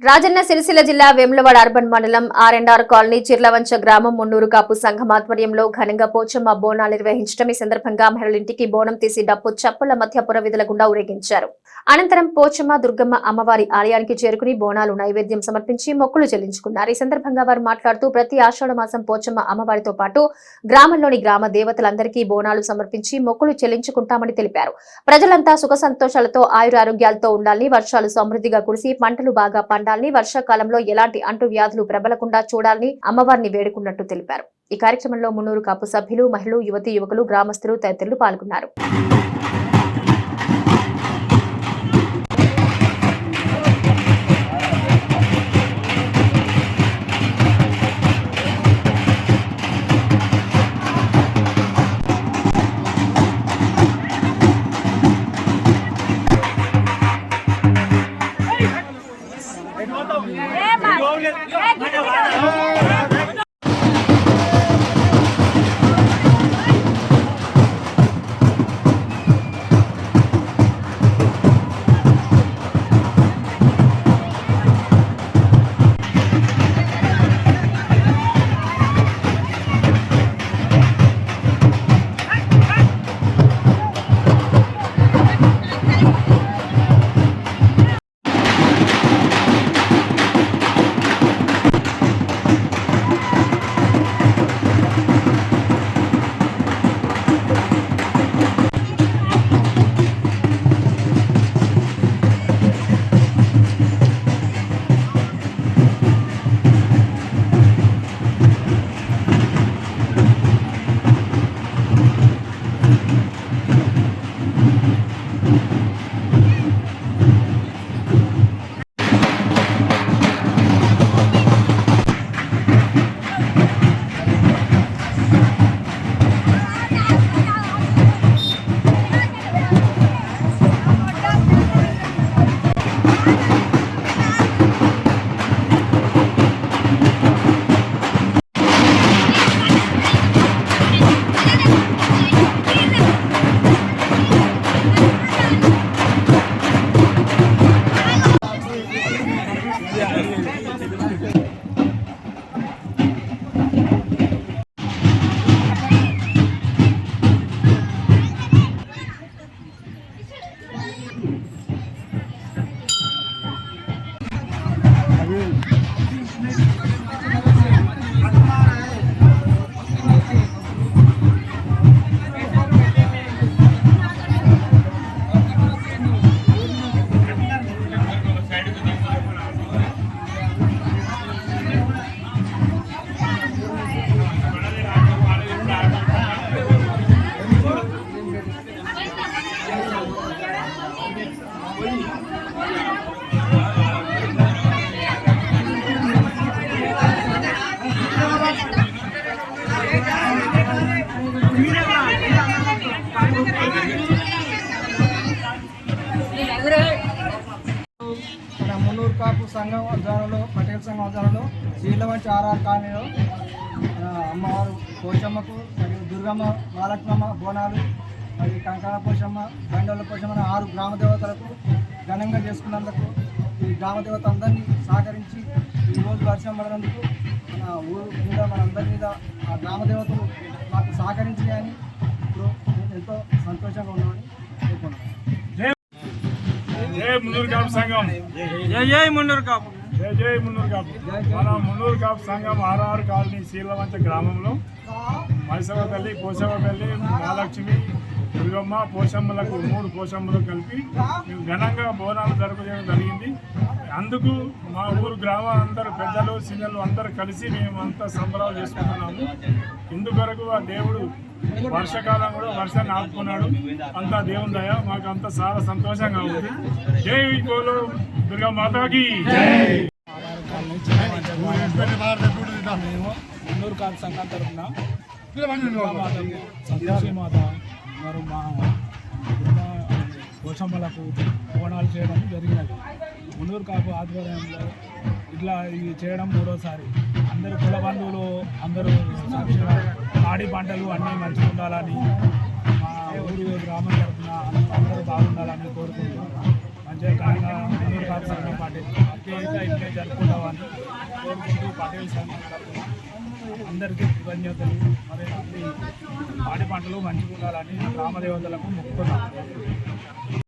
రాజన్న సిరిసిల్ల జిల్లా వేములవాడ అర్బన్ మండలం ఆర్&ఆర్ కాలనీ చిర్లవంచ గ్రామం మున్నూరు కాపు సంఘం ఆధ్వర్యంలో ఘనంగా పోచమ్మ బోనాలు నిర్వహించడం. ఈ సందర్భంగా మహిళలింటికి బోనం తీసి డప్పు చప్పుల మధ్య పురవిధుల గుండా ఊరేగించారు. అనంతరం పోచమ్మ దుర్గమ్మ అమ్మవారి ఆలయానికి చేరుకుని బోనాలు నైవేద్యం సమర్పించి మొక్కులు చెల్లించుకున్నారు. ఈ సందర్భంగా వారు మాట్లాడుతూ ప్రతి ఆషాఢ మాసం పోచమ్మ అమ్మవారితో పాటు గ్రామంలోని గ్రామ దేవతలందరికీ బోనాలు సమర్పించి మొక్కులు చెల్లించుకుంటామని తెలిపారు. ప్రజలంతా సుఖ సంతోషాలతో ఆయురారోగ్యాలతో ఉండాలని, వర్షాలు సమృద్ధిగా కురిసి పంటలు బాగా పండాలని, వర్షాకాలంలో ఎలాంటి అంటువ్యాధులు ప్రబలకుండా చూడాలని అమ్మవారిని వేడుకున్నట్టు తెలిపారు. ఈ కార్యక్రమంలో మున్నూరు కాపు సభ్యులు, మహిళలు, యువతీ యువకులు, గ్రామస్తులు తదితరులు పాల్గొన్నారు. మున్నూరు కాపు సంఘం ఆధ్వర్యంలో, పటేల్ సంఘం ఆధ్వర్యంలో చిర్లవంచ ఆర్&ఆర్ కాలనీలో అమ్మవారు పోచమ్మకు మరియు దుర్గమ్మ, మహాలక్ష్మమ్మ బోనాలు మరియు కంకాల పోచమ్మ, బండల పోచమ్మ 6 గ్రామ దేవతలకు ఘనంగా చేసుకున్నందుకు ఈ గ్రామ దేవత అందరినీ సహకరించి ఈరోజు వర్షం పడినందుకు మన ఊరు మీద, మనందరి మీద ఆ గ్రామ దేవతలు మాకు సహకరించాయని ఇప్పుడు ఎంతో సంతోషంగా ఉన్నామని కోరుకుంటున్నాను. జై మున్నూరు కాపు సంఘం, జై మున్నూరు కాపు, జై మున్నూరు కాపు. మన మున్నూరు కాపు సంఘం ఆర్&ఆర్ కాలనీ చిర్లవంచ గ్రామంలో మైసవ తల్లి, పోషమ్మ తల్లి, మహాలక్ష్మి, దుర్గమ్మ, పోషమ్మలకు 3 పోషమ్మలకు కలిపి మేము ఘనంగా బోనాలు జరపడం జరిగింది. అందుకు మా ఊరు గ్రామం అందరూ పెద్దలు, చిన్నలు అందరూ కలిసి మేము అంతా సంబరాలు చేసుకుంటున్నాము. ఇందుకొరకు ఆ దేవుడు వర్షాకాలం కూడా వర్షాన్ని ఆపుకున్నాడు. అంతా దేవుని దయ, మాకు అంతా చాలా సంతోషంగా ఉంది. జై బోలో దుర్గా మాతాకి. మేము మున్నూరు కాపు సంఘం తరఫున సంతోషి మాత మరి మా పోషమ్మలకు బోనాలు చేయడం జరిగినది. మున్నూరు కాపు ఆధ్వర్యంలో ఇట్లా ఇది చేయడం 3వసారి. అందరూ కుల బంధువులు అందరూ సాక్షిగా పాడి పంటలు అన్నీ మంచిగా ఉండాలని, మా ఊరి గ్రామం తరఫున అందరూ బాగుండాలని కోరుకుంటున్నాం. మంచిగా ఘనంగా మున్నూరు కాపు సంఘం పటేల్ అత్యంత ఇంట్లో జరుపుకుంటామని కోరుకుంటూ పటేల్ సంఘం తరఫున అందరికీ కృతజ్ఞతలు. మరి అన్ని పాడి పంటలు మంచిగా ఉండాలని గ్రామ దేవతలకు మొక్కుతున్నాం.